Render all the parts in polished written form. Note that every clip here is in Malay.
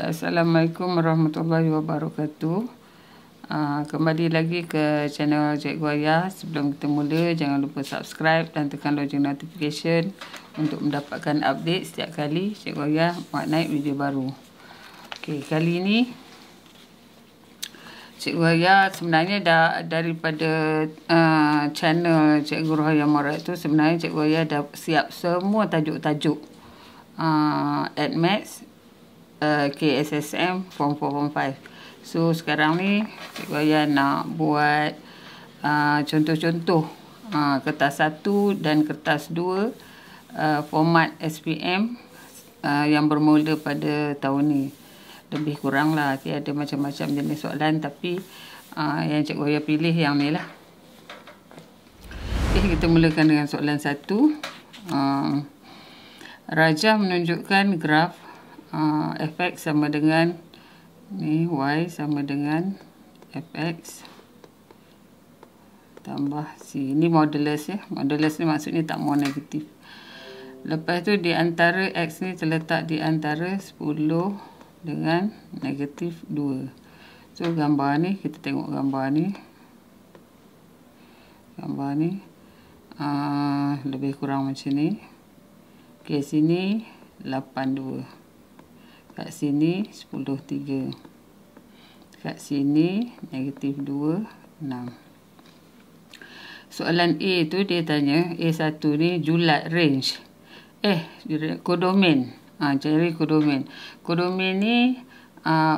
Assalamualaikum warahmatullahi wabarakatuh. Kembali lagi ke channel Cikgu Ayah. Sebelum kita mula, jangan lupa subscribe dan tekan lojeng notification untuk mendapatkan update setiap kali Cikgu Ayah buat naik video baru. Okey, kali ini Cikgu Ayah sebenarnya daripada channel Cikgu Rohaya Morat tu, sebenarnya Cikgu Ayah dah siap semua tajuk-tajuk ADMATS, KSSM, Form 4, Form 5. So sekarang ni Cikgu Ayah nak buat contoh-contoh kertas 1 dan kertas 2 format SPM yang bermula pada tahun ni. Lebih kurang lah, ada macam-macam jenis soalan, tapi yang Cikgu Ayah pilih yang ni lah. Okay, kita mulakan dengan soalan 1. Rajah menunjukkan graf fx sama dengan ni, y sama dengan fx tambah c. Ini modulus ya. Modulus ni maksudnya tak mau negatif. Lepas tu di antara x ni terletak di antara 10 dengan negatif 2. So gambar ni, kita tengok gambar ni. Gambar ni lebih kurang macam ni. Okey, sini 82. Kat sini 10,3. Kat sini negatif 2, 6. Soalan A tu dia tanya, A1 ni julat range. Kodomen. Cari kodomen. Kodomen ni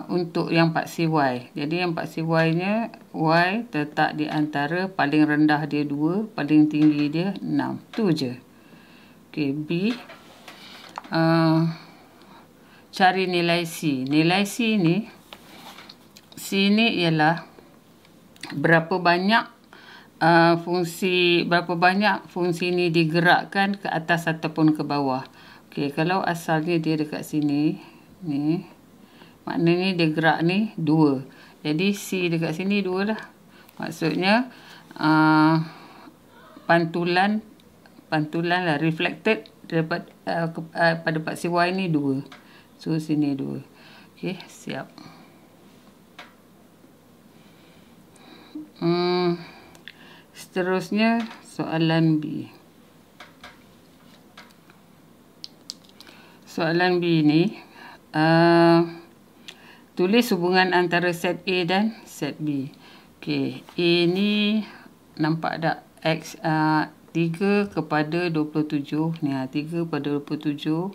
untuk yang paksi Y. Jadi yang paksi Y nya, Y terletak di antara paling rendah dia 2, paling tinggi dia 6. Tu je. Okey, B. Cari nilai C. Nilai C ni ialah berapa banyak fungsi ni digerakkan ke atas ataupun ke bawah. Okey, kalau asalnya dia dekat sini ni, maknanya dia gerak ni 2. Jadi C dekat sini 2 lah. Maksudnya pantulan lah, reflected dapat pada paksi Y ni 2. So sini 2. Okey, siap. Seterusnya soalan B. Soalan B ni tulis hubungan antara set A dan set B. Okey, A ni nampak tak X 3 kepada 27 ni, 3 pada 27,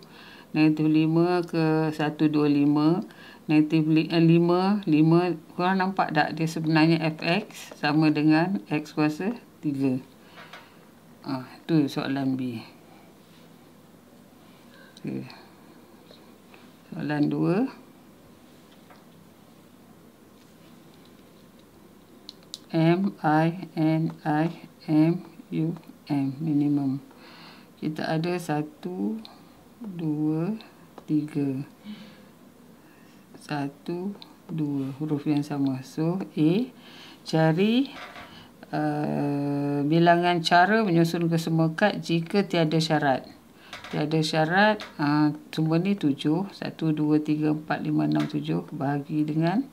negatif 5 ke 125, negatif 5, korang nampak tak dia sebenarnya fx sama dengan x kuasa 3. Tu soalan B. Okay. Soalan 2. Minimum. Kita ada 1, 2, 3. 1, 2. Huruf yang sama. So, A. Cari bilangan cara menyusun kesemua kad jika tiada syarat. Tiada syarat, semua ni 7. 1, 2, 3, 4, 5, 6, 7. Bahagi dengan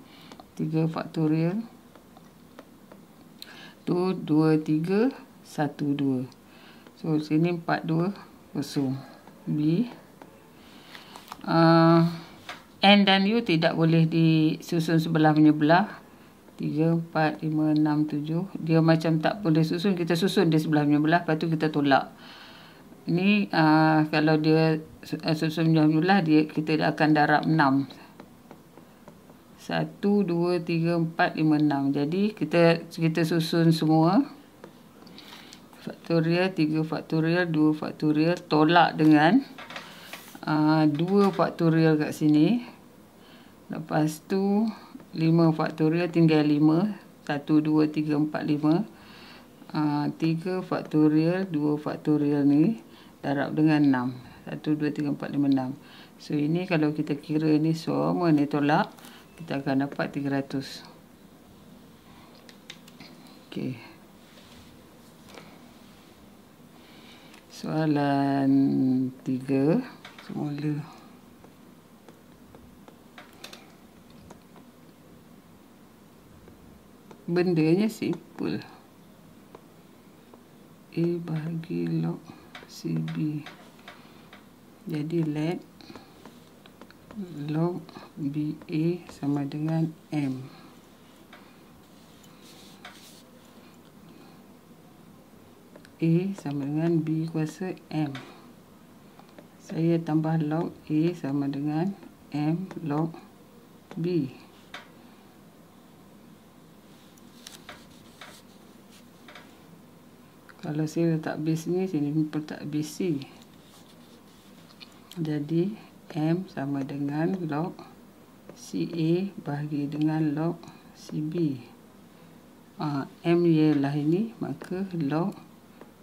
3 faktorial. 2, 3, 1, 2. So, sini 4, 2, 0. B. N dan U tidak boleh disusun sebelah menyebelah. 3, 4, 5, 6, 7. Dia macam tak boleh susun. Kita susun dia sebelah menyebelah. Lepas tu kita tolak. Ini kalau dia susun sebelah menyebelah, kita akan darab 6. 1, 2, 3, 4, 5, 6. Jadi kita susun semua. Faktorial, 3 faktorial, 2 faktorial. Tolak dengan 2 faktorial kat sini. Lepas tu 5 faktorial, tinggal 5. 1, 2, 3, 4, 5. 3 faktorial, 2 faktorial ni darab dengan 6. 1, 2, 3, 4, 5, 6. So ini kalau kita kira ni semua ni tolak, kita akan dapat 300. Okey. Soalan 3. Semula. bendanya simple. A bahagi log CB. Jadi let log BA sama dengan M. A sama dengan B kuasa M. Saya tambah log A sama dengan M log B. Kalau saya letak base ni, sini letak base C. Jadi M sama dengan log CA bahagi dengan log CB. M ialah ini, maka log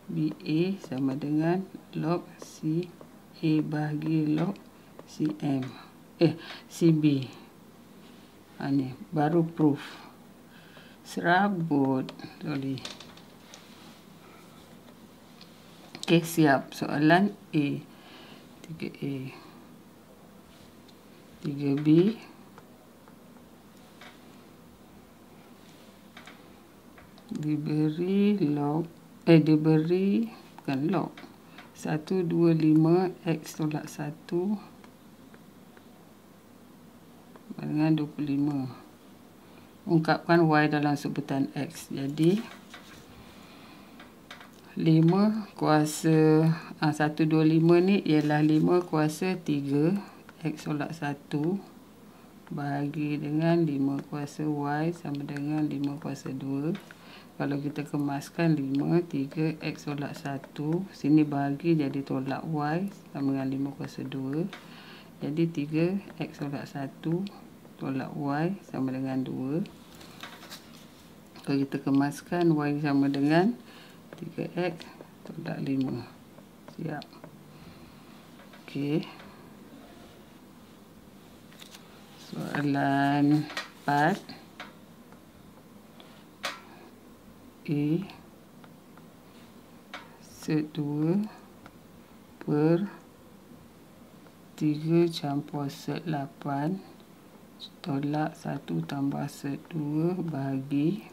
BA sama dengan log CA bahagi log CM. CB. Ni baru proof. Serabut. Sorry. Okey, siap. Soalan A. 3A. 3B. Diberi log diberi bukan log 125 X tolak 1 dengan 25. Ungkapkan Y dalam sebutan X. Jadi 5 kuasa 125 ni ialah 5 kuasa 3 X tolak 1 bahagi dengan 5 kuasa Y sama dengan 5 kuasa 2. Kalau kita kemaskan 5, 3 X tolak 1, sini bahagi jadi tolak Y sama dengan 5 kuasa 2. Jadi 3 X tolak 1 tolak Y sama dengan 2. Kalau kita kemaskan Y sama dengan 3X tolak 5. Siap. Okey. Soalan 4. A set 2 per 3 campur set 8 tolak 1 tambah set 2 bahagi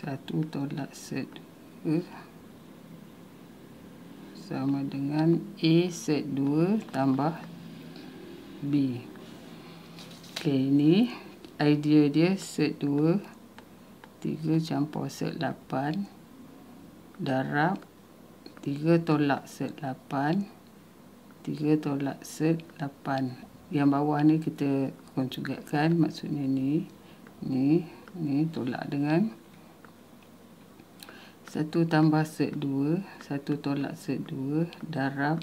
1 tolak set 2 sama dengan A set 2 tambah B. Okey, ini idea dia set 2 3 campur set 8 darab 3 tolak set 8 3 tolak set 8. Yang bawah ni kita konjugatkan, maksudnya ni tolak dengan 1 tambah set 2 1 tolak set 2 darab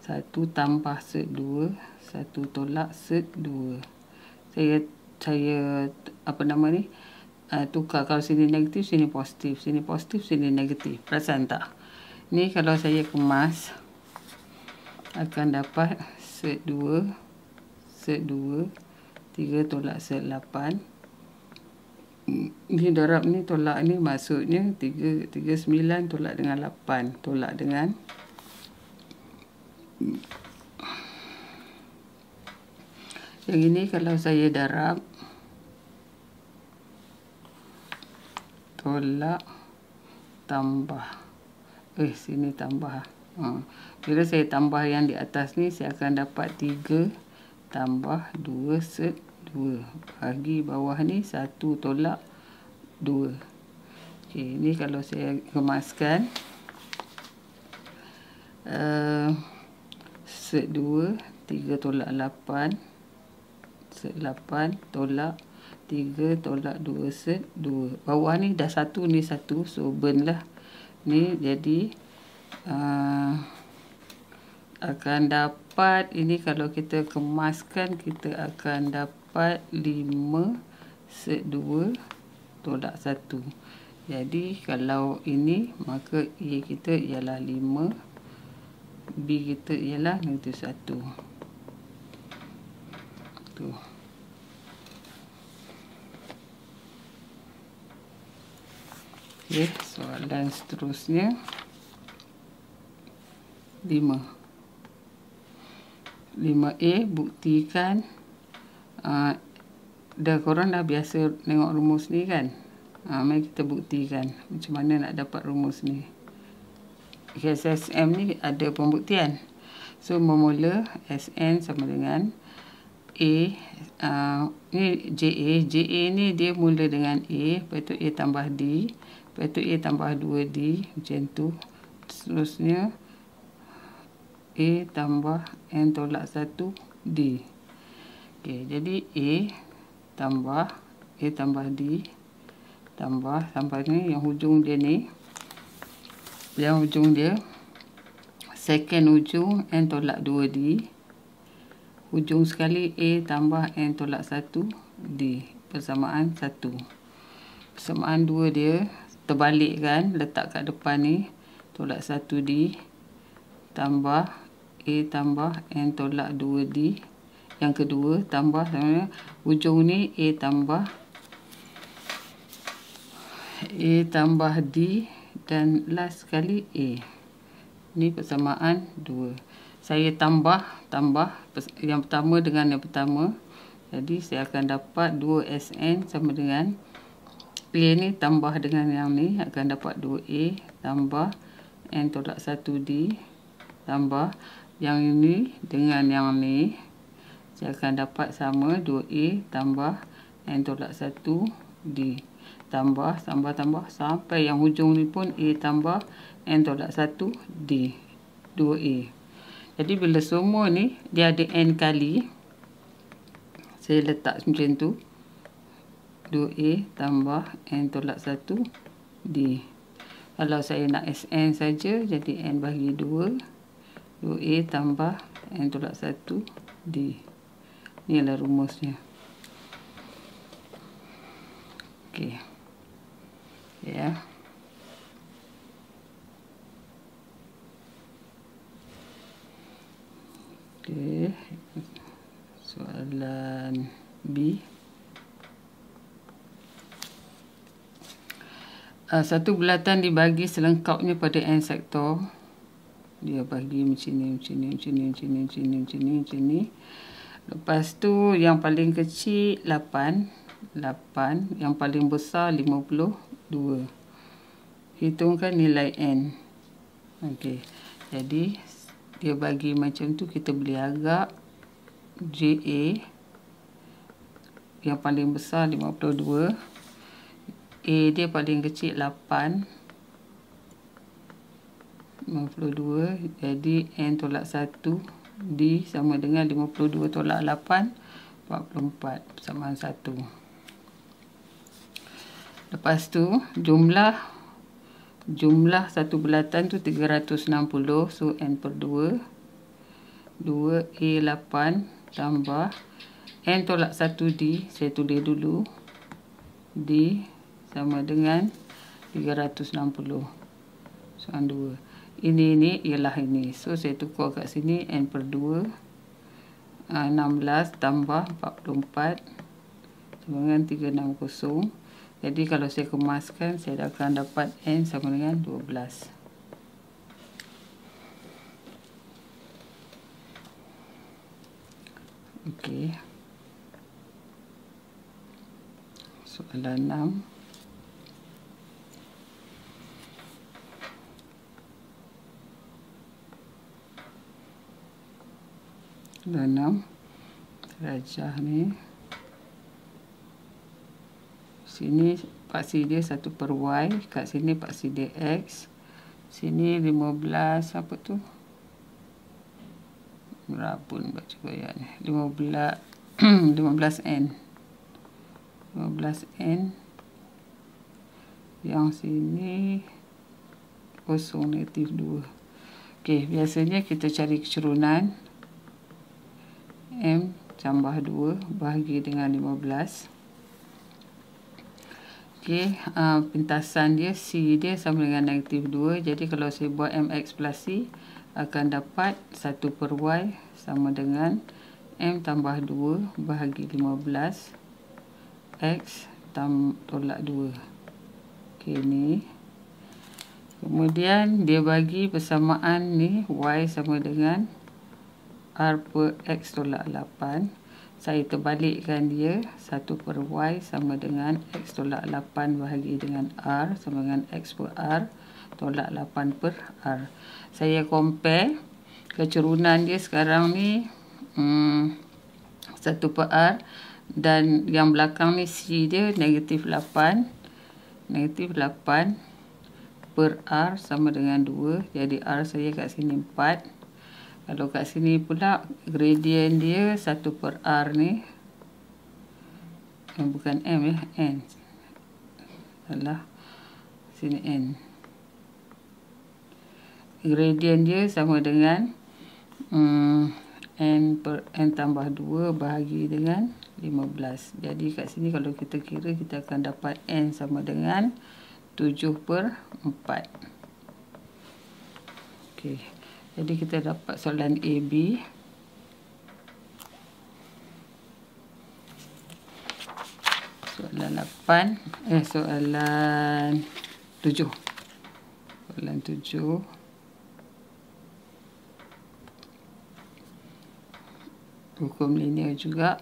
1 tambah set 2 1 tolak set 2. Saya apa nama ni, tukar. Kalau sini negatif, sini positif, sini positif, sini negatif. Perasan tak? Ni kalau saya kemas akan dapat set 2 3 tolak set 8. Ni darab ni tolak ni, maksudnya 39 tolak dengan 8 tolak dengan yang ini. Kalau saya darab tolak tambah sini tambah. Bila saya tambah yang di atas ni, saya akan dapat 3 tambah 2 set 2 bagi bawah ni 1 tolak 2. Okey, ni kalau saya kemaskan set 2 3 tolak 8 set 8 tolak 3 tolak 2 set 2. Bawah ni dah 1, ni 1, so burn lah. Ni jadi akan dapat, ini kalau kita kemaskan, kita akan dapat 5 set 2 tolak 1. Jadi kalau ini, maka A kita ialah 5, B kita ialah negatif 1. Tuh. Okey, soalan seterusnya 5. 5A buktikan. Korang dah biasa tengok rumus ni kan. Mari kita buktikan macam mana nak dapat rumus ni. SSM ni ada pembuktian. So bermula SN sama dengan A, ni JA ni dia mula dengan A, lepas tu A tambah D, lepas tu A tambah 2D, macam tu. Seterusnya A tambah N tolak 1D. Okey, jadi A tambah D tambah sampai ni yang hujung dia ni. Yang hujung dia second hujung N tolak 2D. Hujung sekali A tambah N tolak 1D. Persamaan 1. Persamaan 2 dia terbalik kan, letak kat depan ni. Tolak 1D tambah A tambah N tolak 2D. Yang kedua tambah hujung ni A tambah D dan last sekali A. Ni persamaan 2. Saya tambah yang pertama dengan yang pertama. Jadi saya akan dapat 2SN sama dengan A ni tambah dengan yang ni akan dapat 2A tambah N tolak 1D tambah yang ini dengan yang ni. Saya akan dapat sama 2A tambah N tolak 1D. Tambah sampai yang hujung ni pun A tambah N tolak 1D. 2A. Jadi bila semua ni dia ada N kali, saya letak macam tu. 2A tambah N tolak 1D. Kalau saya nak SN saja, jadi N bagi 2. 2A tambah N tolak 1D. Inilah rumusnya. Okey. Ya. Okey. Soalan B. Satu bulatan dibagi selengkapnya pada N sektor. Dia bagi macam ni. Lepas tu yang paling kecil 8, yang paling besar 52. Hitungkan nilai N. Okey. Jadi dia bagi macam tu, kita boleh agak JA yang paling besar 52. A dia paling kecil 8. 52. Jadi N tolak 1 D sama dengan 52 tolak 8, 44 persamaan 1. Lepas tu jumlah satu bulatan tu 360. So N per 2. 2A 8 tambah N tolak 1D. Saya tulis dulu. D sama dengan 360. Soalan 2. Ini ialah ini. So saya tukar kat sini N per 2. 16 tambah 44 sama dengan 360. Jadi kalau saya kemaskan, saya akan dapat N sama dengan 12. Okey. Soalan 6. Soalan 6. Rajah ni. Sini paksi dia 1 per Y. Kat sini paksi dia X. Sini 15 apa tu? Berapun baca bayar ni. 15N. 15N. Yang sini kosong negatif 2. Okey, biasanya kita cari kecurunan. M tambah 2 bahagi dengan 15. Okey, pintasan dia C dia sama dengan negatif 2. Jadi kalau saya buat MX plus C, akan dapat 1 per Y sama dengan M tambah 2 bahagi 15 X tolak 2. Okey, ni. Kemudian dia bagi persamaan ni Y sama dengan R per X tolak 8. Saya terbalikkan dia. 1 per Y sama dengan X tolak 8 bahagi dengan R sama dengan X per R tolak 8 per R. Saya compare kecerunan dia sekarang ni 1 per R. Dan yang belakang ni C dia negatif 8. Negatif 8 per R sama dengan 2. Jadi R saya kat sini 4. Kalau kat sini pula gradient dia 1 per R ni. Bukan M ya, N. Salah. Sini N. Gradient dia sama dengan N per N tambah 2 bahagi dengan 15. Jadi kat sini kalau kita kira kita akan dapat N sama dengan 7 per 4. Okey. Jadi kita dapat soalan A, B. Soalan 8. Soalan 7. Soalan 7. Hukum linear juga.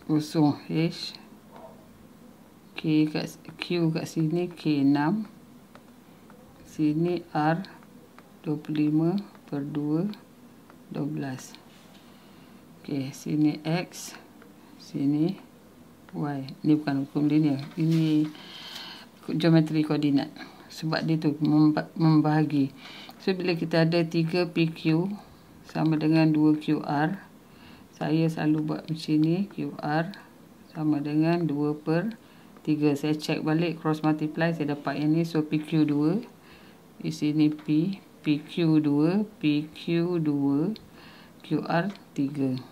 Kosong H. Q kat sini K6. Sini R 25 per 2 12. Okey, sini X, sini Y. Ini bukan hukum linear, ini geometri koordinat. Sebab dia tu membahagi. So bila kita ada 3 PQ sama dengan 2 QR, saya selalu buat macam ni. QR sama dengan 2 per 3. Saya check balik, cross multiply, saya dapat yang ni. So PQ 2. Di sini P, PQ2, PQ2, QR 3.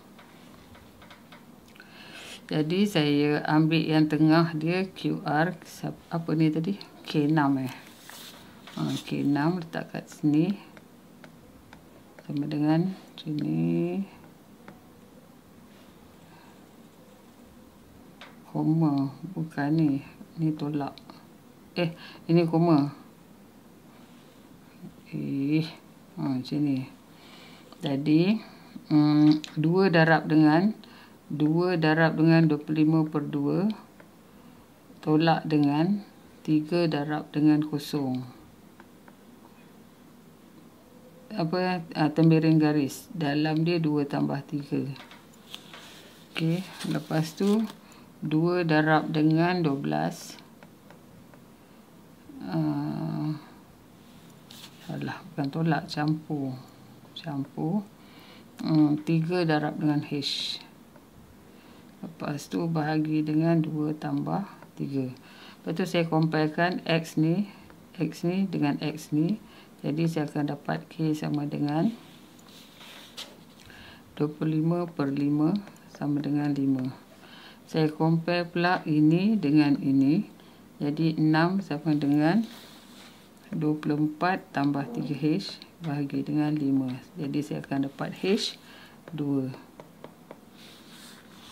Jadi saya ambil yang tengah dia QR, apa ni tadi? K6 K6 letak kat sini. Sama dengan sini. Koma, bukan ni. Ni tolak. Ini koma. Macam ni. Jadi 2 darab dengan 25 per 2 tolak dengan 3 darab dengan kosong. Tembiring garis. Dalam dia 2 tambah 3. Okey, lepas tu 2 darab dengan 12. Salah, bukan tolak, campur. 3 darab dengan H. Lepas tu bahagi dengan 2 tambah 3. Lepas tu saya comparekan X ni dengan X ni. Jadi saya akan dapat K sama dengan 25 per 5 sama dengan 5. Saya compare pula ini dengan ini. Jadi 6 sama dengan 24 tambah 3H bahagi dengan 5. Jadi saya akan dapat H 2.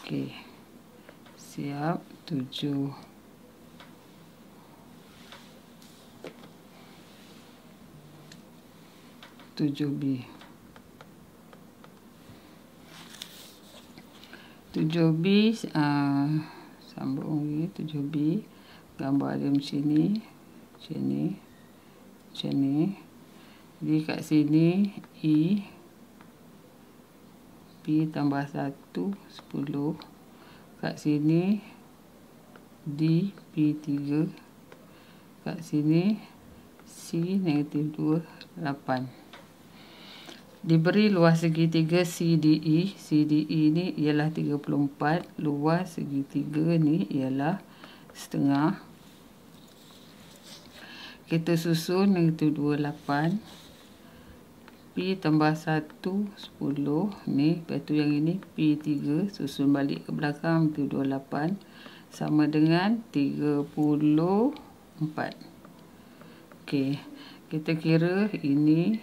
Okey. Siap. 7. 7B. 7B sambung lagi. 7B gambar dia macam ni. Macam ni. Jadi kat sini E P tambah 1 10. Kat sini D P 3. Kat sini C negatif 2 8. Diberi luas segitiga CDE. CDE ni ialah 34. Luas segitiga ni ialah setengah. Kita susun negatif 2 8. P tambah 1 10. Ni, lepas tu yang ini P 3. Susun balik ke belakang negatif 2 8. Sama dengan 34. Okey. Kita kira ini.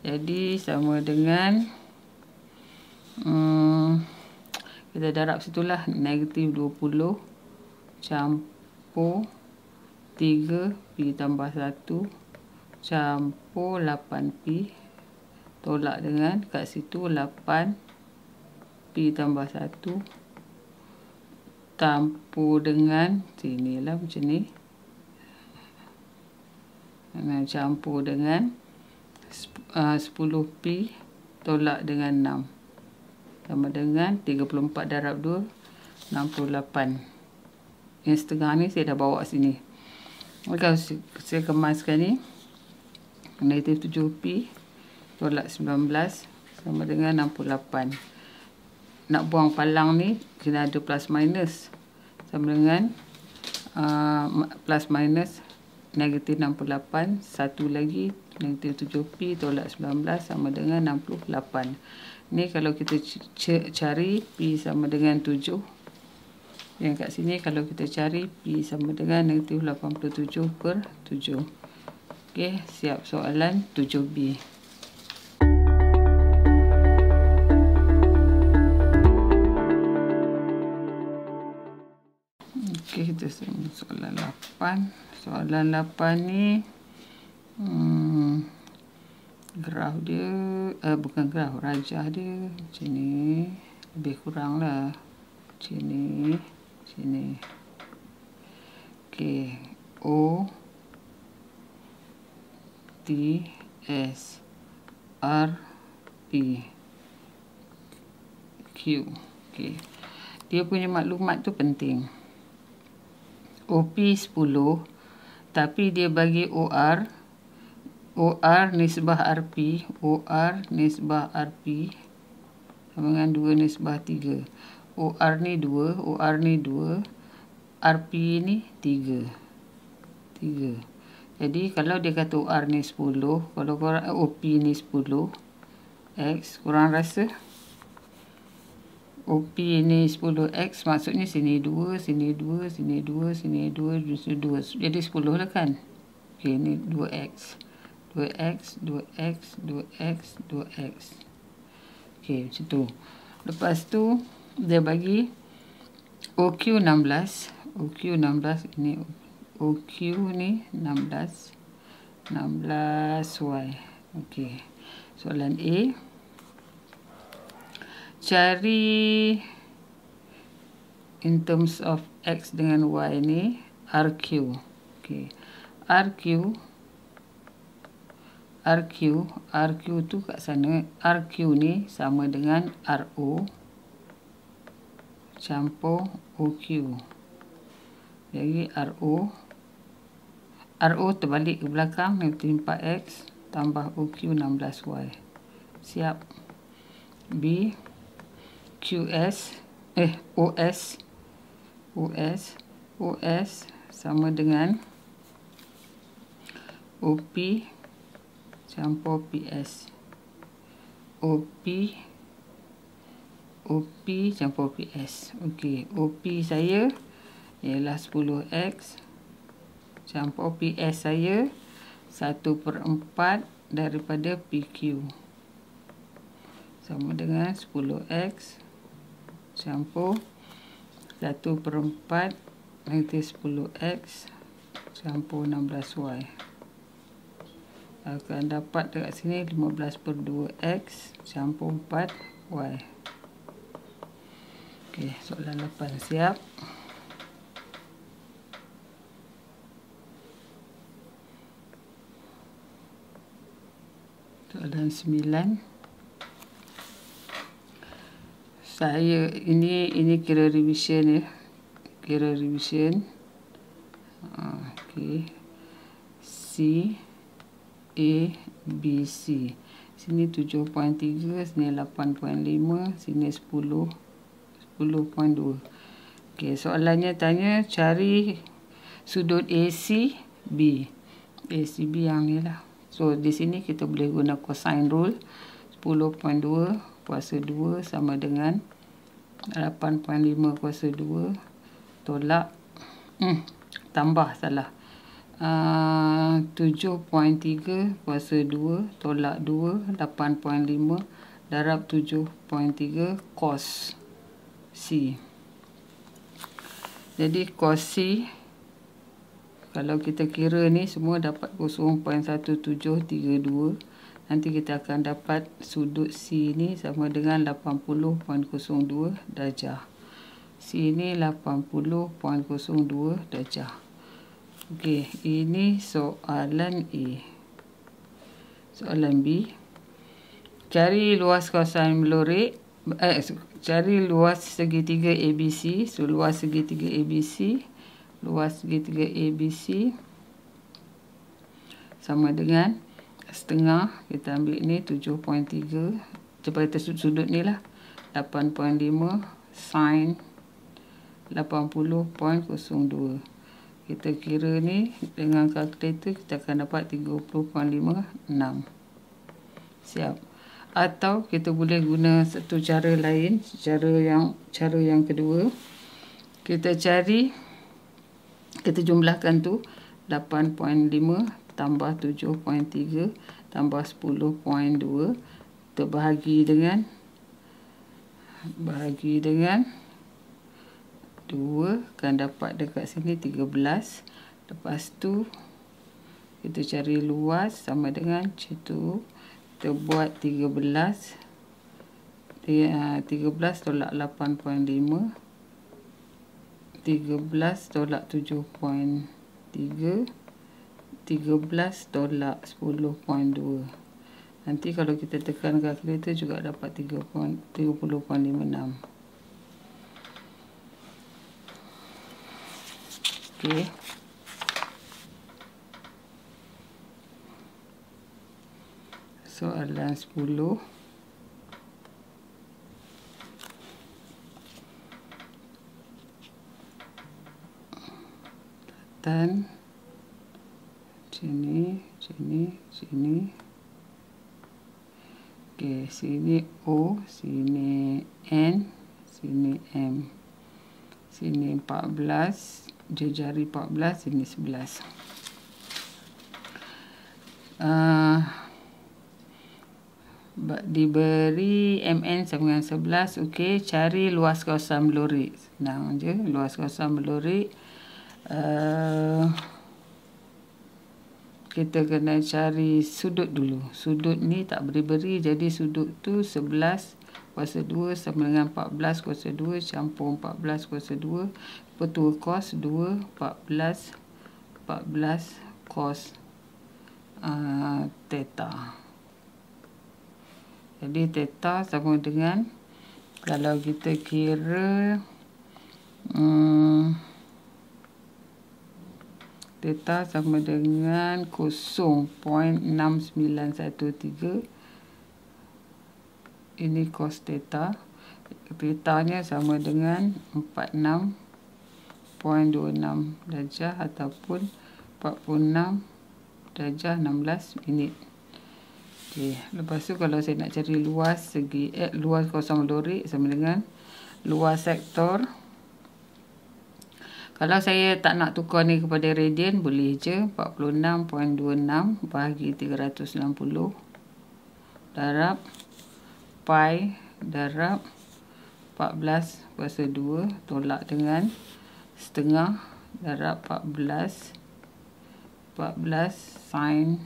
Jadi sama dengan kita darab situlah negatif 20 campur 3 P tambah 1 campur 8P, tolak dengan kat situ 8P tambah 1, campur dengan sinilah macam ni, campur dengan 10P tolak dengan 6 sama dengan 34 darab 2, 68. Yang setengah ni saya dah bawa sini. Kalau saya kemaskan ni, negatif 7P tolak 19 sama dengan 68. Nak buang palang ni kena ada plus minus, sama dengan plus minus negatif 68, satu lagi negatif 7P tolak 19 sama dengan 68. Ni kalau kita cari P sama dengan 7, yang kat sini kalau kita cari P sama dengan negatif 87/7. Okey, siap soalan 7B. Okey, kita soalan 8. Soalan 8 ni graf dia bukan graf, rajah dia macam ni, lebih kurang lah macam ni, sini. Okey, O T S R P Q. Okey, dia punya maklumat tu penting. OP 10, tapi dia bagi OR nisbah RP, OR nisbah RP sama dengan 2 nisbah 3. OR ni 2, OR ni 2, RP ni 3. Jadi kalau dia kata OR ni 10, kalau korang OP ni 10 X, korang rasa OP ni 10X, maksudnya sini 2, sini 2, sini 2, sini 2, sini 2. Jadi 10 lah kan. Okey, ni 2X. 2X, 2X, 2X, 2X. Okey, macam tu. Lepas tu, dia bagi OQ 16. OQ 16, ini OQ ni 16. 16Y. Okey. Soalan A. Cari in terms of X dengan Y ni RQ. Okey. RQ tu kat sana. RQ ni sama dengan RO campur OQ. Jadi RO terbalik ke belakang, negatif 4X tambah OQ 16Y. Siap. B OS sama dengan OP campur PS. OP campur PS. Okey, OP saya ialah 10X campur PS saya 1/4 daripada PQ sama dengan 10X campur 1/4 negatif 10X campur 16Y. Akan dapat dekat sini 15/2X campur 4Y. Okey, soalan 8 siap. Soalan 9. Saya ini kira revision ya. Kira revision. Okey. C A B C. Sini 7.3, sini 8.5, sini 10.2. Okey, soalannya tanya cari sudut ACB. ACB yang ni lah. So di sini kita boleh guna cosine rule. 10.2 kuasa 2 sama dengan 8.5 kuasa 2 tolak tambah salah 7.3 kuasa 2 tolak 2 8.5 darab 7.3 cos C. Jadi cos C Kalau kita kira ni semua dapat 0.1732. Nanti kita akan dapat sudut C ni sama dengan 80.02 darjah. C ni 80.02 darjah. Okey, ini soalan A. Soalan B. Cari luas kawasan melorik. Cari luas segitiga ABC. So, luas segitiga ABC. Luas segitiga ABC sama dengan setengah. Kita ambil ni 7.3. Coba kita sudut ni lah. 8.5 sin 80.02. Kita kira ni dengan kalkulator kita akan dapat 30.56. Siap. Atau kita boleh guna satu cara lain, cara yang kedua. Kita jumlahkan tu 8.5 tambah 7.3 tambah 10.2 terbahagi dengan 2 akan dapat dekat sini 13. Lepas tu kita cari luas sama dengan macam kita buat 13 tolak 8.5, 13 tolak 7.3, 13 tolak 10.2. Nanti kalau kita tekan kalkulator juga dapat 30.56. Okey. Soalan 10. Dan sini. Okey, sini O, sini N, sini M. Sini 14, jari 14, sini 11. Diberi MN sama dengan 11. Okey, cari luas kawasan melorik. Senang je, luas kawasan melorik. Kita kena cari sudut dulu. Sudut ni tak beri-beri, jadi sudut tu 11 kuasa 2 sama dengan 14 kuasa 2 campur 14 kuasa 2 petua cos 2 14 cos theta. Jadi theta sama dengan, kalau kita kira theta sama dengan 0.6913. Ini cos theta. Theta-nya sama dengan 46.26 darjah ataupun 46 darjah 16 minit. Okey, lepas tu kalau saya nak cari luas luas kawasan melorik sama dengan luas sektor. Kalau saya tak nak tukar ni kepada radian, boleh je 46.26 bahagi 360 darab pi darab 14 kuasa 2 tolak dengan setengah darab 14 sin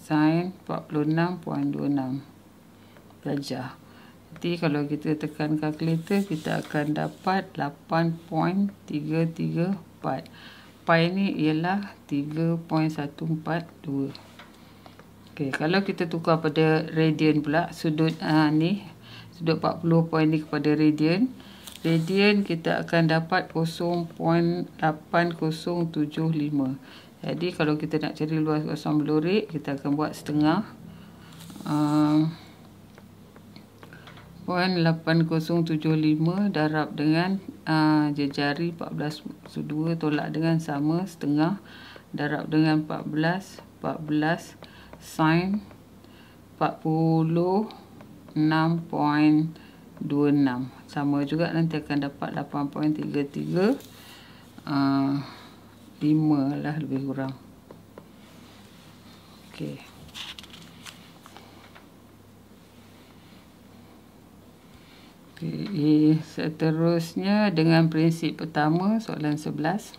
46.26 darjah. Nanti kalau kita tekan kalkulator, kita akan dapat 8.334. Pi ni ialah 3.142. Okey, kalau kita tukar pada radian pula, sudut ni, sudut 40 point ni kepada radian. Radian kita akan dapat 0.8075. Jadi kalau kita nak cari luas kawasan melorik, kita akan buat setengah 0.8075 darab dengan jari 14/2 tolak dengan sama setengah darab dengan 14 sin 46.26 sama juga, nanti akan dapat 8.335 lah lebih kurang. Okey. Seterusnya dengan prinsip pertama, soalan 11.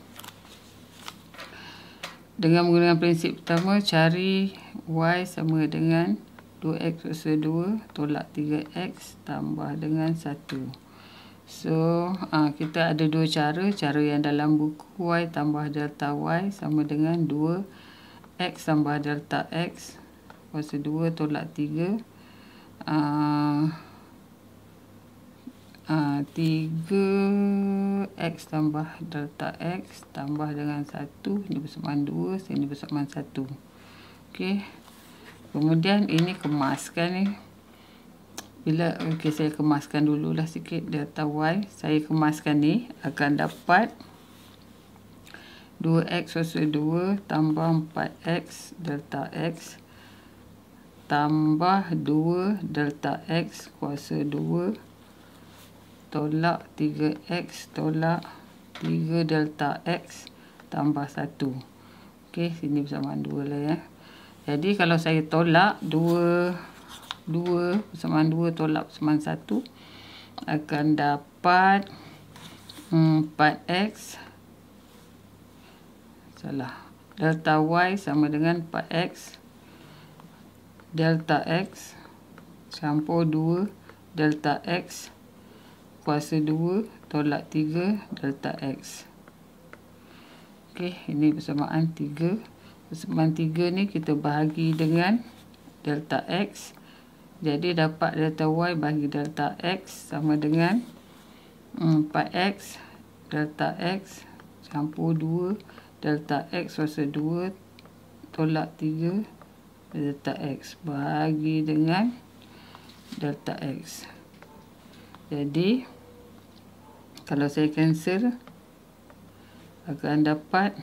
Dengan menggunakan prinsip pertama, cari Y sama dengan 2X kuasa 2 tolak 3X tambah dengan 1. So, kita ada dua cara. Cara yang dalam buku, Y tambah delta Y sama dengan 2X tambah delta X kuasa 2 tolak 3. 3x tambah delta x tambah dengan 1, ini bersamaan 2, sini bersamaan 1. Okey. Kemudian ini kemaskan ni. Saya kemaskan dululah sikit delta y. Saya kemaskan ni akan dapat 2x kuasa 2 tambah 4x delta x tambah 2 delta x kuasa 2 tolak 3x tolak 3 delta x tambah 1. Okey, sini bersamaan 2 lah ya. Jadi kalau saya tolak 2 bersamaan 2 tolak bersamaan 1 akan dapat 4x delta y sama dengan 4x delta x campur 2 delta x kuasa 2 tolak 3 delta x. Okey, ini bersamaan 3. Bersamaan 3 ni kita bahagi dengan delta x. Jadi dapat delta y bahagi delta x sama dengan 4x delta x campur 2 delta x kuasa 2 tolak 3 delta x bahagi dengan delta x. Jadi kalau saya cancel akan dapat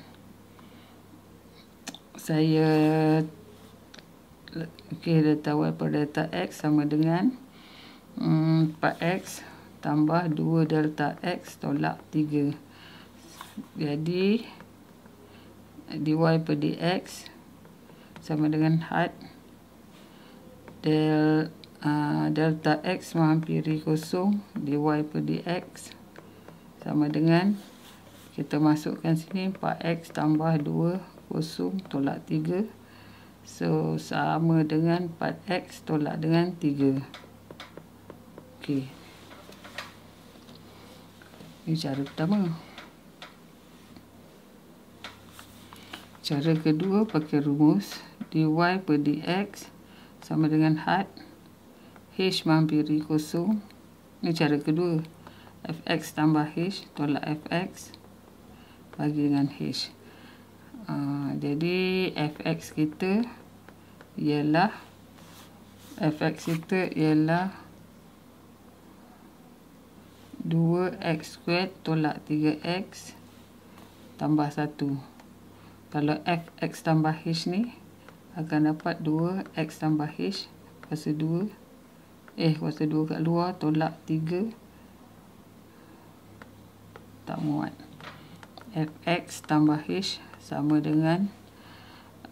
delta y per delta x sama dengan 4x tambah 2 delta x tolak 3. Jadi dy per dx sama dengan had delta x menghampiri kosong dy per dx sama dengan, kita masukkan sini 4x tambah 2 kosong tolak 3. So sama dengan 4x tolak dengan 3. Okey. Ini cara pertama. Cara kedua pakai rumus dy per dx sama dengan had h menghampiri kosong. Ini cara kedua. Fx tambah h tolak fx bagi dengan h. Jadi fx kita ialah 2x squared tolak 3x tambah 1. Kalau fx tambah h ni akan dapat 2x tambah h kuasa 2 kuasa 2 kat luar tolak 3 tak muat. Fx tambah h sama dengan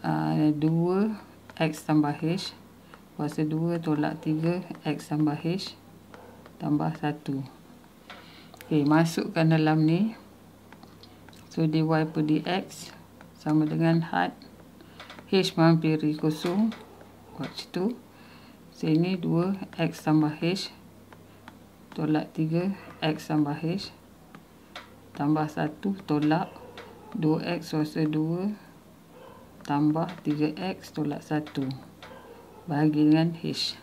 2x tambah h kuasa 2 tolak 3 x tambah h tambah 1. Okey, masukkan dalam ni. So dy per dx sama dengan had h menghampiri kosong buat situ. Sini 2x tambah h tolak 3 x tambah h tambah 1 tolak 2x kuasa 2 tambah 3x tolak 1 bahagi dengan h.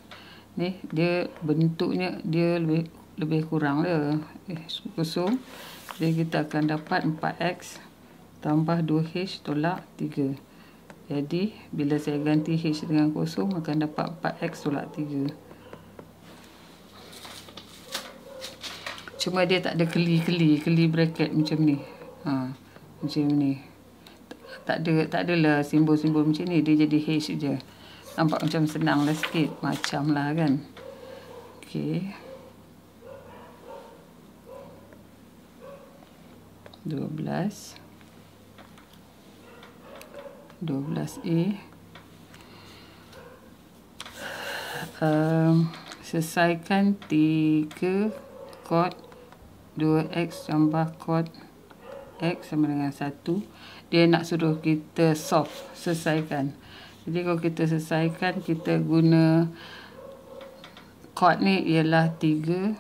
Ni dia bentuknya dia lebih kurang lah kosong. Jadi kita akan dapat 4x tambah 2h tolak 3. Jadi bila saya ganti h dengan kosong akan dapat 4x tolak 3. Cuma dia tak ada keli bracket macam ni. Macam ni. Tak adalah simbol-simbol macam ni. Dia jadi H je. Nampak macam senang lah sikit. Macam lah kan. Okey. 12A. Selesaikan 3 cot 2x tambah cot X sama dengan 1. Dia nak suruh kita solve, selesaikan. Jadi kalau kita selesaikan, kita guna chord ni ialah 3,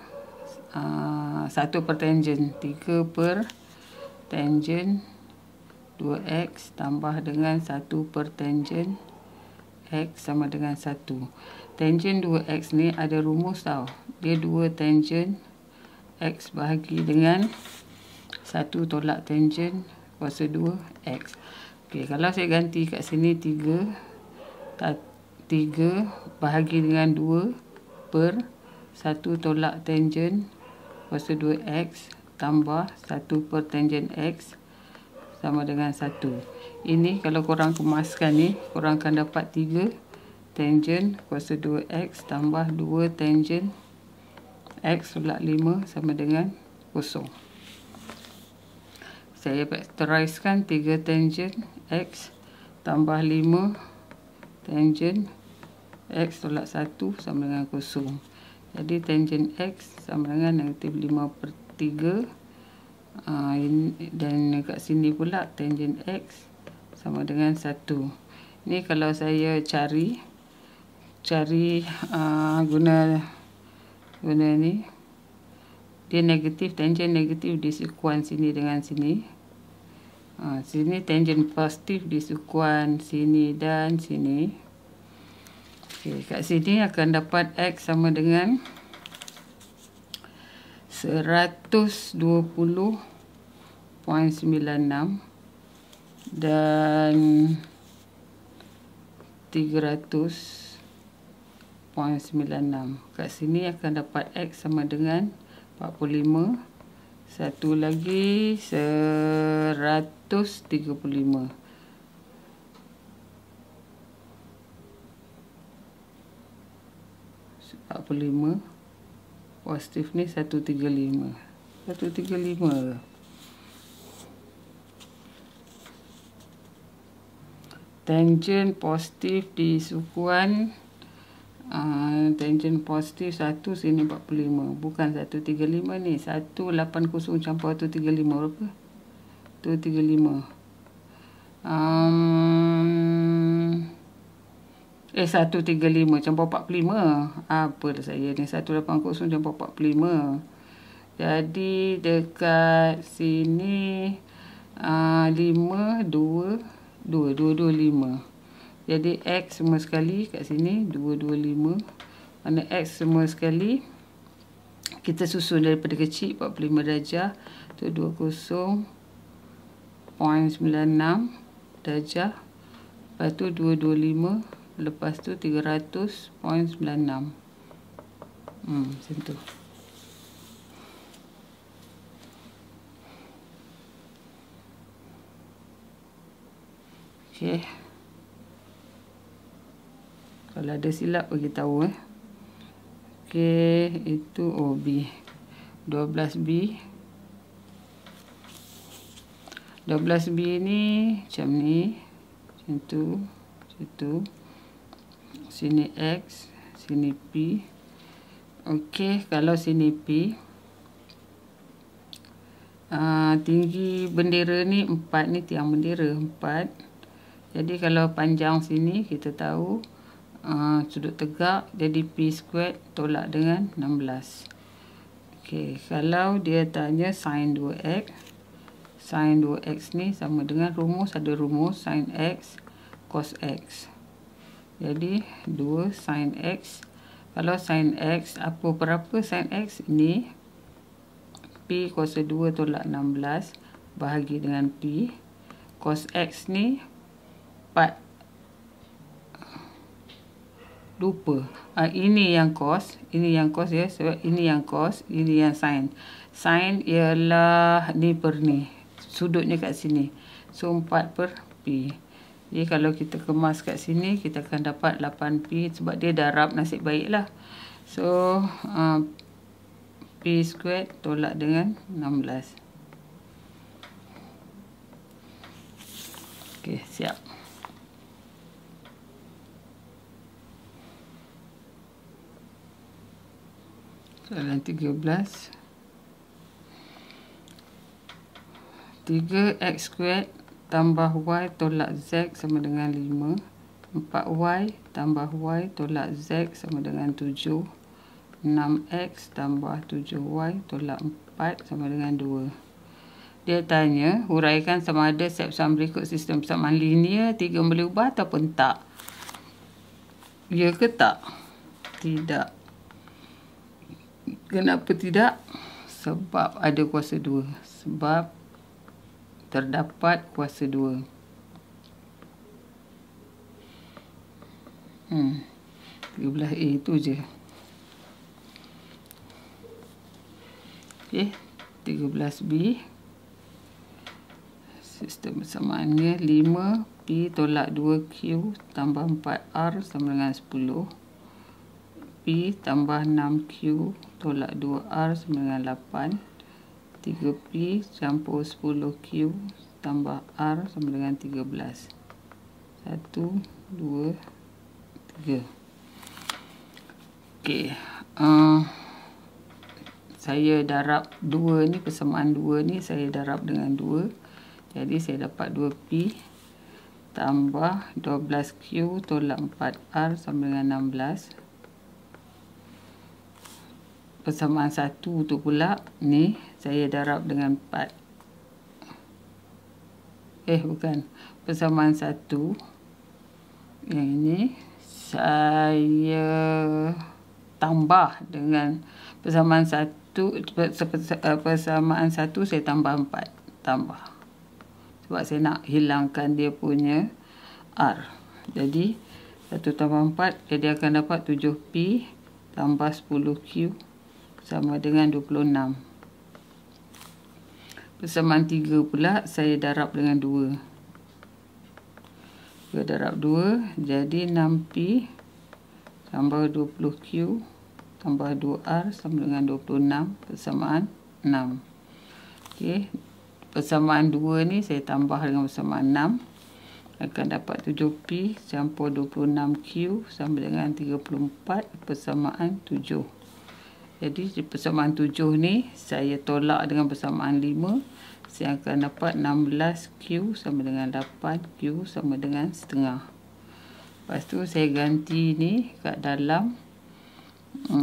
1 per tangent. 3 per tangent 2X tambah dengan 1 per tangent X sama dengan 1. Tangent 2X ni ada rumus tau. Dia 2 tangent X bahagi dengan 1 tolak tangent kuasa 2X. Okey, kalau saya ganti kat sini 3 bahagi dengan 2 per 1 tolak tangent kuasa 2X tambah 1 per tangent X sama dengan 1. Ini kalau korang kemaskan ni, korang akan dapat 3 tangent kuasa 2X tambah 2 tangent X tolak 5 sama dengan 0. Saya faktoriskan 3 tangent X tambah 5 tangent X tolak 1 sama dengan 0. Jadi tangent X sama dengan negatif 5 per 3. Dan kat sini pula tangent X sama dengan 1. Ni kalau saya cari guna ni, dia negatif, tangent negatif di sekuan sini dengan sini. Sini tangent positif di sekuan sini dan sini. Okey, kat sini akan dapat X sama dengan 120.96 dan 300.96. Kat sini akan dapat X sama dengan 45. Satu lagi 135. Positif ni 135. 135. Tangent positif di sukuan tangent positif 1 sini 45. Bukan 135 ni. 180 campur 135 berapa? 135. 135 campur 45. Apa dah saya ni? 180 campur 45. Jadi dekat sini 5, 2, 5. Jadi X semua sekali kat sini 225. Mana X semua sekali kita susun daripada kecil 45 darjah tu 20.96 darjah. Lepas tu 225, lepas tu 300.96. Macam tu. Okey. Kalau ada silap bagi tahu Okey, itu B. 12B. 12B ni macam ni. Macam tu. Macam tu. Sini X, sini P. Okey, kalau sini P, tinggi bendera ni 4 ni, tiang bendera 4. Jadi kalau panjang sini kita tahu sudut tegak, jadi P squared tolak dengan 16. Okey, kalau dia tanya sin 2x, sin 2x ni sama dengan rumus, ada rumus sin x cos x. Jadi 2 sin x. Kalau sin x, apa berapa sin x? Ini P kuasa 2 tolak 16 bahagi dengan P. Cos x ni 4. Lupa. Ini yang cos ya. Sebab ini yang cos, ini yang sin. Sin ialah ni per ni. Sudutnya kat sini. So 4 per P. Jadi kalau kita kemas kat sini, kita akan dapat 8P. Sebab dia darab, nasib baik lah. So P squared tolak dengan 16. Okey, siap. Soalan 13. 3x² tambah y tolak z sama dengan 5. 4y tambah y tolak z sama dengan 7. 6x tambah 7y tolak 4 sama dengan 2. Dia tanya, huraikan sama ada set persamaan berikut sistem persamaan linear 3 boleh ubah ataupun tak. Ya ke tak? Tidak. Kenapa tidak? Sebab ada kuasa 2. Sebab terdapat kuasa 2. 13A itu je. Okey, 13B. Sistem persamaannya 5P tolak 2Q tambah 4R sama dengan 10. P tambah 6Q tolak 2R sama dengan 8. 3P campur 10Q tambah R sama dengan 13. 1, 2, 3. Okey. Saya darab 2 ni, persamaan 2 ni saya darab dengan 2. Jadi saya dapat 2P tambah 12Q tolak 4R sama dengan 16. Persamaan 1 tu pula ni saya darab dengan 4. Bukan. Persamaan 1 yang ini saya tambah dengan persamaan 1. Persamaan 1 saya tambah 4. Tambah. Sebab saya nak hilangkan dia punya R. Jadi 1 tambah 4, jadi akan dapat 7P tambah 10Q sama dengan 26. Persamaan 3 pula saya darab dengan 2. Saya darab 2, jadi 6P tambah 20Q tambah 2R sama dengan 26 persamaan 6. Okey. Persamaan 2 ni saya tambah dengan persamaan 6. Akan dapat 7P campur 26Q sama dengan 34 persamaan 7. Jadi persamaan 7 ni saya tolak dengan persamaan 5. Saya akan dapat 16Q sama dengan 8Q sama dengan setengah. Lepas tu saya ganti ni kat dalam 5.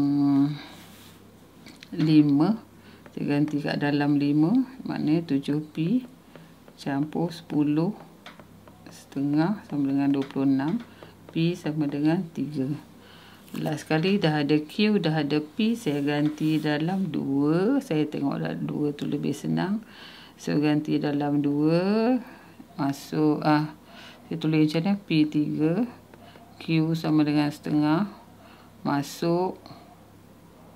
Saya ganti kat dalam 5. Maknanya 7P campur 10 setengah sama dengan 26. P sama dengan 3. Last sekali dah ada Q, dah ada P. Saya ganti dalam 2. Saya tengok dah 2 tu lebih senang. So ganti dalam 2. Masuk saya tulis macam ni, P3. Q sama dengan setengah. Masuk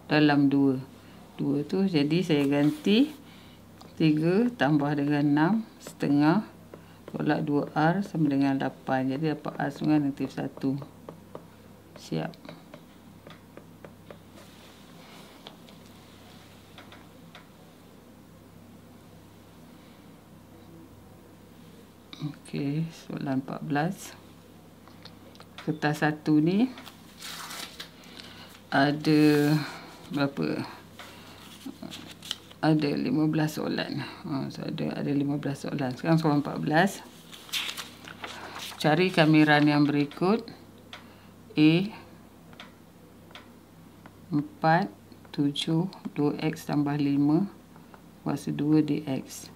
dalam 2. 2 tu jadi saya ganti 3 tambah dengan 6 setengah tolak 2R sama dengan 8. Jadi dapat R sama dengan -1. Siap. Okey, soalan 14. Kertas 1 ni ada berapa? Ada 15 soalan. So ada 15 soalan. Sekarang soalan 14. Cari kamiran yang berikut. A 4, 7, 2x tambah 5 kuasa 2 dx.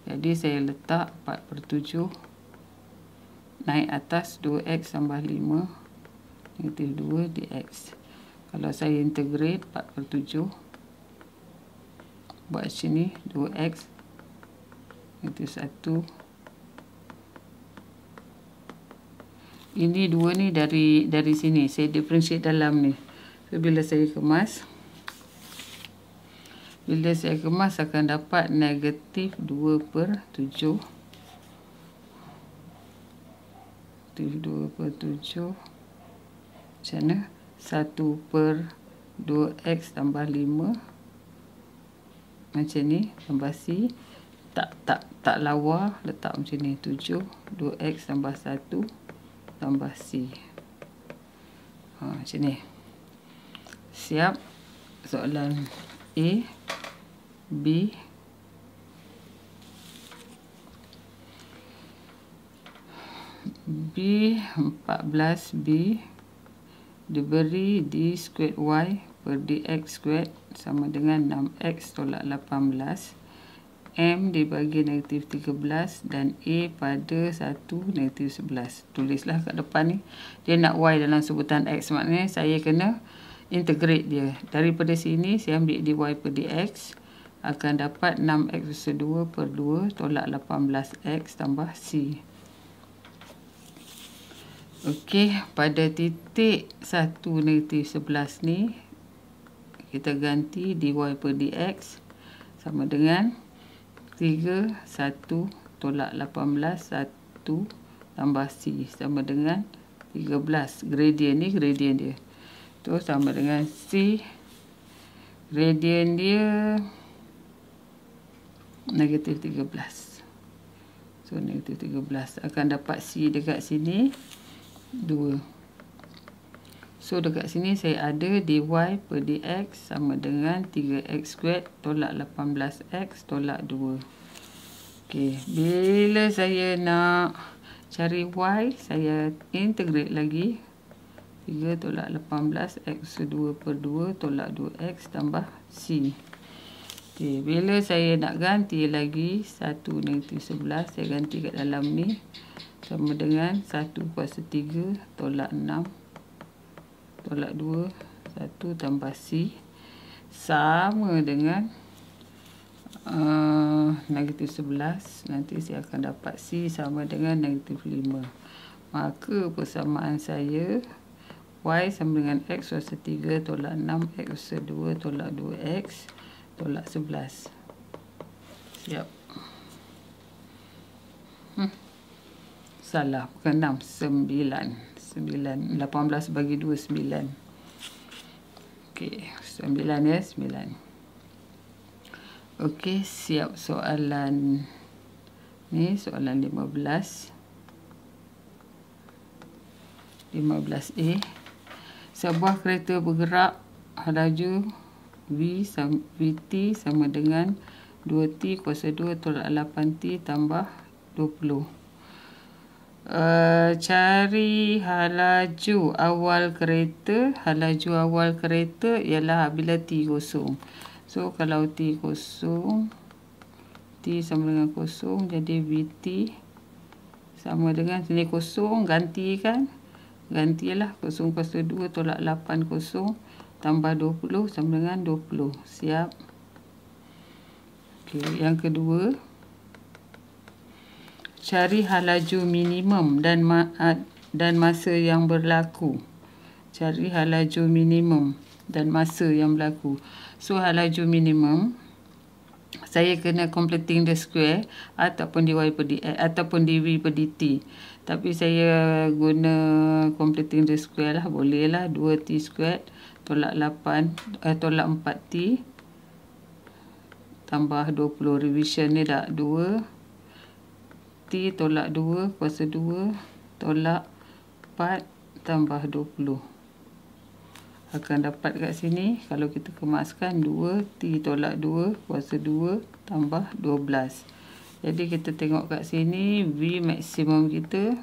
Jadi saya letak 4/7 naik atas 2x tambah 5 negatif 2 dx. Kalau saya integrate 4/7 buat sini 2x negatif 1. Ini 2 ni dari sini saya differentiate dalam ni. So bila saya kemas, akan dapat negatif 2/7. Negatif 2/7 macam mana? 1/2x tambah 5 macam ni, tambah C. Tak lawa, letak macam ni. 7 2x tambah 1 tambah C. Macam ni. Siap. Soalan A, B, B 14B diberi D squared Y per DX squared sama dengan 6X tolak 18. M dibagi negatif 13 dan A pada 1 negatif 11. Tulislah kat depan ni. Dia nak Y dalam sebutan X. Maknanya saya kena integrate dia. Daripada sini saya ambil dy per dx. Akan dapat 6x kuasa 2 per 2 tolak 18x tambah C. Okey, pada titik 1 negatif 11 ni, kita ganti dy per dx sama dengan 3, 1 tolak 18, 1 tambah C sama dengan 13. Gradient ni gradient dia. Tu sama dengan C. Gradient dia negatif 13. So, negatif 13. Akan dapat C dekat sini 2. So, dekat sini saya ada dy per dx sama dengan 3x squared tolak 18x tolak 2. Okey, bila saya nak cari y, saya integrate lagi. 3 tolak 18, x kuasa 2 per 2 tolak 2x tambah C. Okey, bila saya nak ganti lagi 1 negatif 11, saya ganti kat dalam ni. Sama dengan 1 kuasa 3 tolak 6 tolak 2, 1 tambah C. Sama dengan negatif 11. Nanti saya akan dapat C sama dengan negatif 5. Maka persamaan saya Y sama dengan X kuasa 3 tolak 6 X kuasa 2 tolak 2X tolak 11. Siap. Salah, bukan 6, 9. 18 bagi 2, 9. Okey, 9 ya, 9. Okey, siap soalan ni, soalan 15. 15A. Sebuah kereta bergerak laju Vt sama dengan 2T kuasa 2 tolak 8T tambah 20. Cari halaju awal kereta. Halaju awal kereta ialah bila T kosong. So, kalau T kosong, T sama dengan kosong, jadi Vt sama dengan, sini kosong, ganti kan? Gantilah, kosong kuasa 2 tolak 8 kosong tambah 20 sama dengan 20. Siap. Okey, yang kedua. Cari halaju minimum dan masa yang berlaku. Cari halaju minimum dan masa yang berlaku. So, halaju minimum, saya kena completing the square ataupun dy per dx ataupun dv per dt. Tapi saya guna completing the square lah. Boleh lah. 2t squared tolak 4t tambah 20. Revision ni dah 2. T tolak 2 kuasa 2 tolak 4 tambah 20. Akan dapat kat sini, kalau kita kemaskan 2T tolak 2 kuasa 2 tambah 12. Jadi kita tengok kat sini, V maksimum kita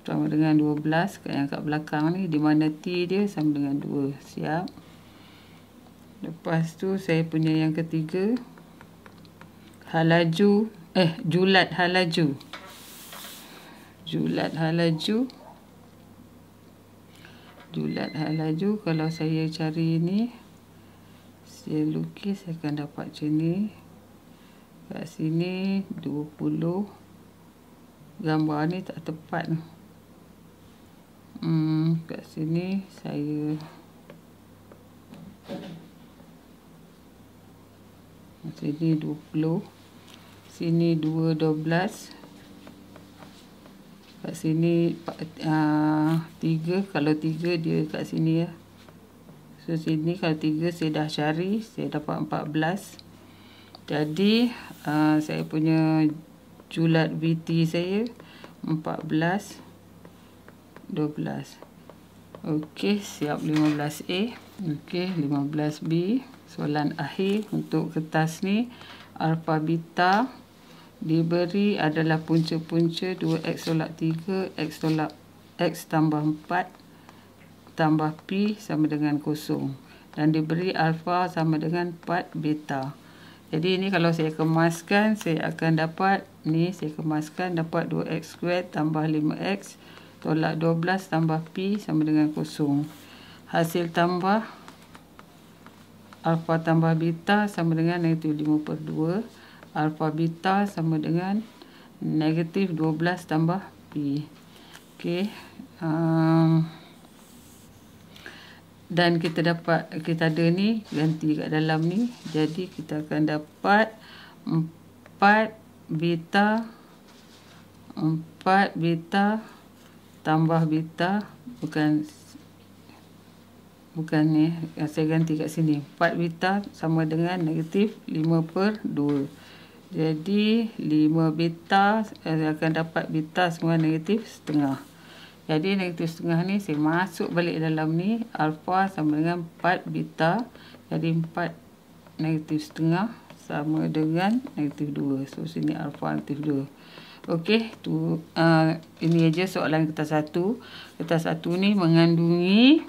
sama dengan 12. Yang kat belakang ni, di mana T dia sama dengan 2. Siap. Lepas tu saya punya yang ketiga, julat halaju. Julat halaju, kalau saya cari ni, saya lukis, saya akan dapat macam ni. Kat sini 20. Gambar ni tak tepat. Kat sini saya sini 20. Sini 2, 12. Kat sini 3. Kalau 3 dia kat sini ya. So sini kalau 3 saya dah cari, saya dapat 14. Jadi saya punya julat VT saya 14, 12. Okey, siap 15A. Okey, 15B. Soalan akhir untuk kertas ni, alpha beta diberi adalah punca-punca 2x tolak 3, x tolak x tambah 4 tambah pi sama dengan 0. Dan diberi alfa sama dengan 4 beta. Jadi ini kalau saya kemaskan, saya akan dapat, ni saya kemaskan dapat 2x² tambah 5x tolak 12 tambah pi sama dengan 0. Hasil tambah alfa tambah beta sama dengan negatif 5/2. Alfa beta sama dengan negatif 12 tambah pi. Okey. Dan kita dapat, kita ada ni ganti kat dalam ni, jadi kita akan dapat 4 beta tambah beta, bukan ni, saya ganti kat sini. 4 beta sama dengan negatif 5/2. Jadi 5 beta, saya akan dapat beta semua negatif setengah. Jadi negatif setengah ni saya masuk balik dalam ni, alfa sama dengan 4 beta. Jadi 4 negatif setengah sama dengan negatif 2. So sini alfa negatif 2. Okey, tu ini aja soalan kertas 1. Kertas 1 ni mengandungi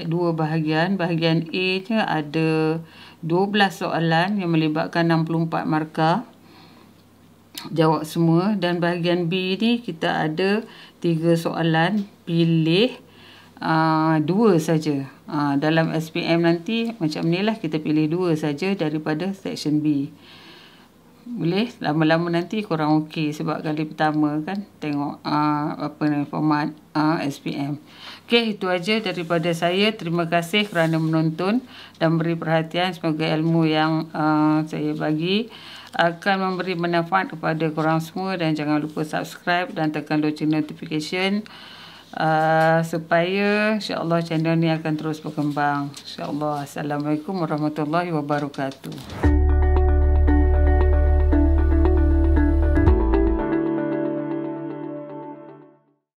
dua bahagian. Bahagian A nya ada 12 soalan yang melibatkan 64 markah. Jawab semua. Dan bahagian B ni kita ada 3 soalan, pilih 2 saja. Dalam SPM nanti macam ni lah, kita pilih 2 saja daripada section B. Boleh lama-lama nanti korang okey, sebab kali pertama kan tengok format SPM. Okey, itu aja daripada saya. Terima kasih kerana menonton dan beri perhatian. Semoga ilmu yang saya bagi akan memberi manfaat kepada korang semua, dan jangan lupa subscribe dan tekan loceng notification supaya insya-Allah channel ni akan terus berkembang. Insya-Allah. Assalamualaikum warahmatullahi wabarakatuh.